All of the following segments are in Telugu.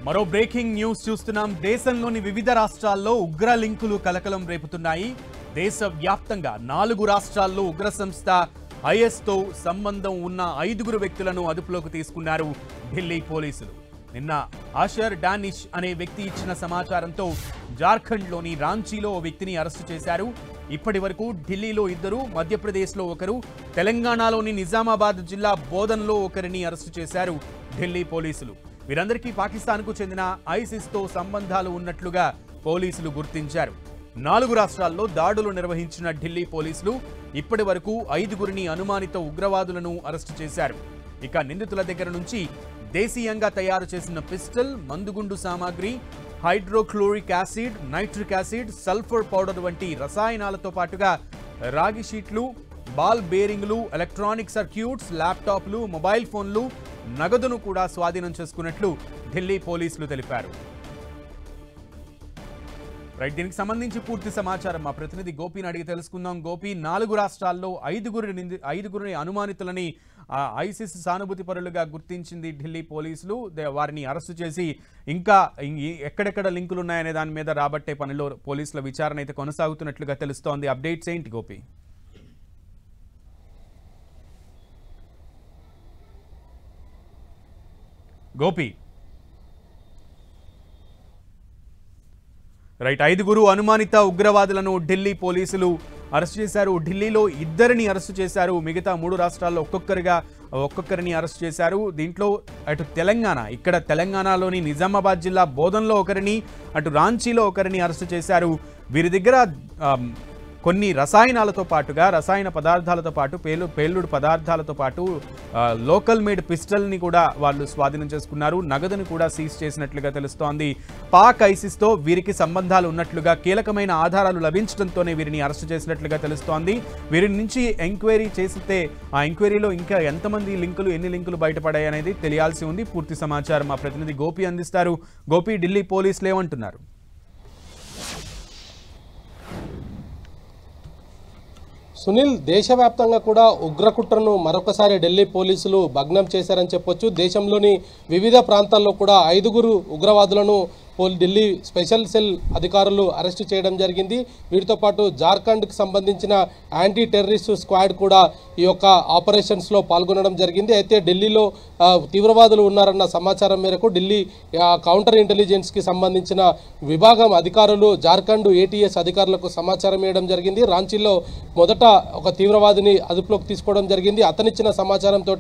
మరో బ్రేకింగ్ న్యూస్ చూస్తున్నాం. దేశంలోని వివిధ రాష్ట్రాల్లో ఉగ్ర లింకులు కలకలం రేపుతున్నాయి. దేశవ్యాప్తంగా 4 రాష్ట్రాల్లో ఉగ్ర సంస్థ ఐఎస్తో సంబంధం ఉన్న 5 వ్యక్తులను అదుపులోకి తీసుకున్నారు ఢిల్లీ పోలీసులు. నిన్న ఆషర్ డానిష్ అనే వ్యక్తి ఇచ్చిన సమాచారంతో జార్ఖండ్లోని రాంచీలో ఓ వ్యక్తిని అరెస్టు చేశారు. ఇప్పటి వరకు ఢిల్లీలో 2, మధ్యప్రదేశ్లో 1, తెలంగాణలోని నిజామాబాద్ జిల్లా బోధన్లో ఒకరిని అరెస్టు చేశారు ఢిల్లీ పోలీసులు. వీరందరికీ పాకిస్తాన్కు చెందిన ఐసిస్తో సంబంధాలు ఉన్నట్లుగా పోలీసులు గుర్తించారు. 4 రాష్ట్రాల్లో దాడులు నిర్వహించిన ఢిల్లీ పోలీసులు ఇప్పటి వరకు 5 అనుమానిత ఉగ్రవాదులను అరెస్టు చేశారు. ఇక నిందితుల దగ్గర నుంచి దేశీయంగా తయారు చేసిన పిస్టల్, మందుగుండు సామాగ్రి, hydrochloric acid, nitric acid, sulphur powder వంటి రసాయనాలతో పాటుగా రాగి షీట్లు, బాల్ బేరింగ్లు, ఎలక్ట్రానిక్ సర్క్యూట్స్, ల్యాప్టాప్లు, మొబైల్ ఫోన్లు, నగదును కూడా స్వాధీనం చేసుకున్నట్లు ఢిల్లీ పోలీసులు తెలిపారు. దీనికి సంబంధించి పూర్తి సమాచారం మా ప్రతినిధి గోపిని అడిగి తెలుసుకుందాం. గోపి, 4 రాష్ట్రాల్లో 5 అనుమానితులని ఐసిస్ సానుభూతి పరులుగా గుర్తించింది ఢిల్లీ పోలీసులు. వారిని అరెస్టు చేసి ఇంకా ఎక్కడెక్కడ లింకులు ఉన్నాయనే దాని మీద రాబట్టే పనిలో పోలీసుల విచారణ అయితే కొనసాగుతున్నట్లుగా తెలుస్తోంది. అప్డేట్స్ ఏంటి గోపి? గోపి, 5 అనుమానిత ఉగ్రవాదులను ఢిల్లీ పోలీసులు అరెస్ట్ చేశారు. ఢిల్లీలో 2 అరెస్టు చేశారు. మిగతా 3 రాష్ట్రాల్లో ఒక్కొక్కరిని అరెస్ట్ చేశారు. దీంట్లో అటు ఇక్కడ తెలంగాణలోని నిజామాబాద్ జిల్లా బోధన్లో ఒకరిని, అటు రాంచీలో ఒకరిని అరెస్టు చేశారు. వీరి దగ్గర కొన్ని రసాయనాలతో పాటుగా, రసాయన పదార్థాలతో పాటు, పేలుడు పదార్థాలతో పాటు లోకల్ మేడ్ పిస్టల్ని కూడా వాళ్ళు స్వాధీనం చేసుకున్నారు. నగదుని కూడా సీజ్ చేసినట్లుగా తెలుస్తోంది. పాక్ ఐసిస్తో వీరికి సంబంధాలు ఉన్నట్లుగా కీలకమైన ఆధారాలు లభించడంతోనే వీరిని అరెస్టు చేసినట్లుగా తెలుస్తోంది. వీరి నుంచి ఎంక్వైరీ చేస్తే ఆ ఎంక్వైరీలో ఇంకా ఎన్ని లింకులు బయటపడాయి అనేది తెలియాల్సి ఉంది. పూర్తి సమాచారం మా ప్రతినిధి గోపి అందిస్తారు. గోపి, ఢిల్లీ పోలీసులు ఏమంటున్నారు? సునీల్, దేశవ్యాప్తంగా కూడా ఉగ్రకుట్రను మరొకసారి ఢిల్లీ పోలీసులు భగ్నం చేశారని చెప్పొచ్చు. దేశంలోని వివిధ ప్రాంతాల్లో కూడా 5 ఉగ్రవాదులను ఢిల్లీ స్పెషల్ సెల్ అధికారులు అరెస్టు చేయడం జరిగింది. వీటితో పాటు జార్ఖండ్కి సంబంధించిన యాంటీ టెర్రరిస్ట్ స్క్వాడ్ కూడా ఈ యొక్క ఆపరేషన్స్లో పాల్గొనడం జరిగింది. అయితే ఢిల్లీలో తీవ్రవాదులు ఉన్నారన్న సమాచారం మేరకు ఢిల్లీ కౌంటర్ ఇంటెలిజెన్స్కి సంబంధించిన విభాగం అధికారులు జార్ఖండ్ ఏటీఎస్ అధికారులకు సమాచారం ఇవ్వడం జరిగింది. రాంచీలో మొదట ఒక తీవ్రవాదిని అదుపులోకి తీసుకోవడం జరిగింది. అతనిచ్చిన సమాచారంతో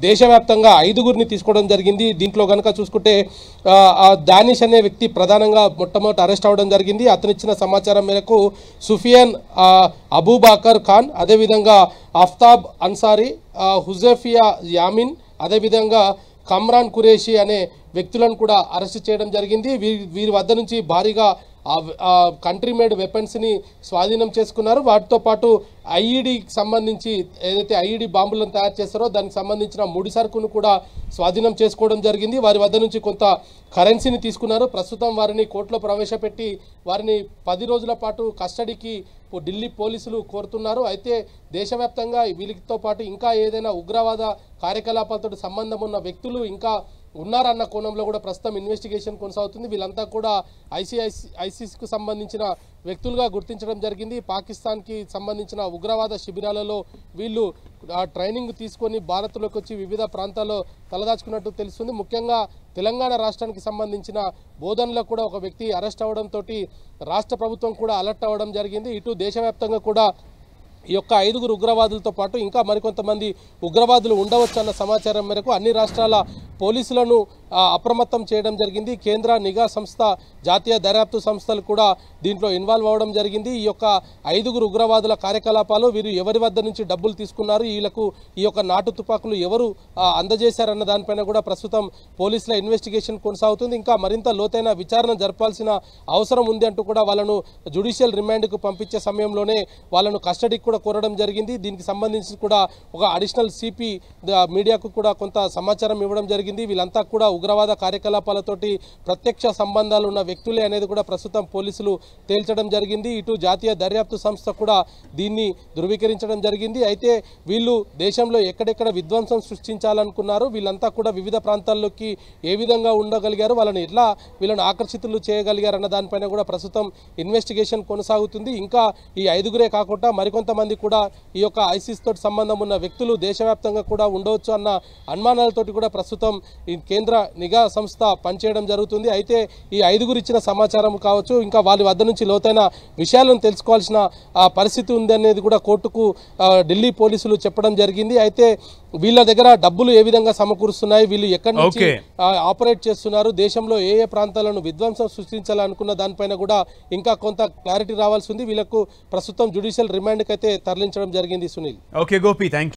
దేశవ్యాప్తంగా 5 తీసుకోవడం జరిగింది. దీంట్లో కనుక చూసుకుంటే డానిష్ అనే వ్యక్తి ప్రధానంగా మొట్టమొదటి అరెస్ట్ అవ్వడం జరిగింది. అతనిచ్చిన సమాచారం మేరకు సుఫియాన్ అబూబాకర్ ఖాన్, అదేవిధంగా ఆఫ్తాబ్ అన్సారీ, హుజైఫియా యామిన్, అదేవిధంగా కమ్రాన్ కురేషి అనే వ్యక్తులను కూడా అరెస్ట్ చేయడం జరిగింది. వీరి వద్ద నుంచి భారీగా కంట్రీ మేడ్ వెపన్స్ని స్వాధీనం చేసుకున్నారు. వాటితో పాటు ఐఈడికి సంబంధించి ఏదైతే ఐఈడి బాంబులను తయారు చేస్తారో దానికి సంబంధించిన ముడి సరుకును కూడా స్వాధీనం చేసుకోవడం జరిగింది. వారి వద్ద నుంచి కొంత కరెన్సీని తీసుకున్నారు. ప్రస్తుతం వారిని కోర్టులో ప్రవేశపెట్టి వారిని 10 రోజుల పాటు కస్టడీకి ఢిల్లీ పోలీసులు కోరుతున్నారు. అయితే దేశవ్యాప్తంగా వీళ్ళతో పాటు ఇంకా ఏదైనా ఉగ్రవాద కార్యకలాపాలతో సంబంధం ఉన్న వ్యక్తులు ఇంకా ఉన్నారన్న కోణంలో కూడా ప్రస్తుతం ఇన్వెస్టిగేషన్ కొనసాగుతుంది. వీళ్ళంతా కూడా ఐసిస్కు సంబంధించిన వ్యక్తులుగా గుర్తించడం జరిగింది. పాకిస్తాన్కి సంబంధించిన ఉగ్రవాద శిబిరాలలో వీళ్ళు ట్రైనింగ్ తీసుకొని భారత్లోకి వచ్చి వివిధ ప్రాంతాల్లో తలదాచుకున్నట్టు తెలుస్తుంది. ముఖ్యంగా తెలంగాణ రాష్ట్రానికి సంబంధించిన బోధన్లో కూడా ఒక వ్యక్తి అరెస్ట్ అవ్వడంతో రాష్ట్ర ప్రభుత్వం కూడా అలర్ట్ అవ్వడం జరిగింది. ఇటు దేశవ్యాప్తంగా కూడా ఈ యొక్క 5 ఉగ్రవాదులతో పాటు ఇంకా మరికొంతమంది ఉగ్రవాదులు ఉండవచ్చు అన్న సమాచారం మేరకు అన్ని రాష్ట్రాల పోలీసులను అప్రమత్తం చేయడం జరిగింది. కేంద్ర నిఘా సంస్థ, జాతీయ దర్యాప్తు సంస్థలు కూడా దీంట్లో ఇన్వాల్వ్ అవ్వడం జరిగింది. ఈ యొక్క 5 ఉగ్రవాదుల కార్యకలాపాలు, వీరు ఎవరి వద్ద నుంచి డబ్బులు తీసుకున్నారు, వీళ్ళకు ఈ యొక్క నాటు తుపాకులు ఎవరు అందజేశారన్న దానిపైన కూడా ప్రస్తుతం పోలీసుల ఇన్వెస్టిగేషన్ కొనసాగుతుంది. ఇంకా మరింత లోతైన విచారణ జరపాల్సిన అవసరం ఉంది అంటూ కూడా వాళ్ళను జ్యుడిషియల్ రిమాండ్కు పంపించే సమయంలోనే వాళ్ళను కస్టడీకి కూడా కోరడం జరిగింది. దీనికి సంబంధించి కూడా ఒక అడిషనల్ సిపి మీడియాకు కూడా కొంత సమాచారం ఇవ్వడం జరిగింది. వీళ్ళంతా కూడా ఉగ్రవాద కార్యకలాపాలతోటి ప్రత్యక్ష సంబంధాలు ఉన్న వ్యక్తులే అనేది కూడా ప్రస్తుతం పోలీసులు తేల్చడం జరిగింది. ఇటు జాతీయ దర్యాప్తు సంస్థ కూడా దీన్ని ధృవీకరించడం జరిగింది. అయితే వీళ్ళు దేశంలో ఎక్కడెక్కడ విధ్వంసం సృష్టించాలనుకున్నారు, వీళ్ళంతా కూడా వివిధ ప్రాంతాల్లోకి ఏ విధంగా ఉండగలిగారు, వీళ్ళని ఆకర్షితులు చేయగలిగారు అన్న దానిపైన కూడా ప్రస్తుతం ఇన్వెస్టిగేషన్ కొనసాగుతుంది. ఇంకా ఈ 5గురే కాకుండా మరికొంతమంది కూడా ఈ యొక్క ఐసిస్ తోటి సంబంధం ఉన్న వ్యక్తులు దేశవ్యాప్తంగా కూడా ఉండవచ్చు అన్న అనుమానాలతోటి కూడా ప్రస్తుతం ఈ కేంద్ర నిఘా సంస్థ పనిచేయడం జరుగుతుంది. అయితే ఈ 5గురు ఇచ్చిన సమాచారం కావచ్చు, ఇంకా వాళ్ళ వద్ద నుంచి లోతైన విషయాలను తెలుసుకోవాల్సిన పరిస్థితి ఉంది అనేది కూడా కోర్టుకు ఢిల్లీ పోలీసులు చెప్పడం జరిగింది. అయితే వీళ్ళ దగ్గర డబ్బులు ఏ విధంగా సమకూరుస్తున్నాయి, వీళ్ళు ఎక్కడి నుంచి ఆపరేట్ చేస్తున్నారు, దేశంలో ఏ ఏ ప్రాంతాలను విధ్వంసం సృష్టించాలనుకున్న దానిపైన కూడా ఇంకా కొంత క్లారిటీ రావాల్సి ఉంది. వీళ్ళకు ప్రస్తుతం జ్యుడిషియల్ రిమాండ్కి అయితే తరలించడం జరిగింది. Sunil. Okay Gopi, thank you.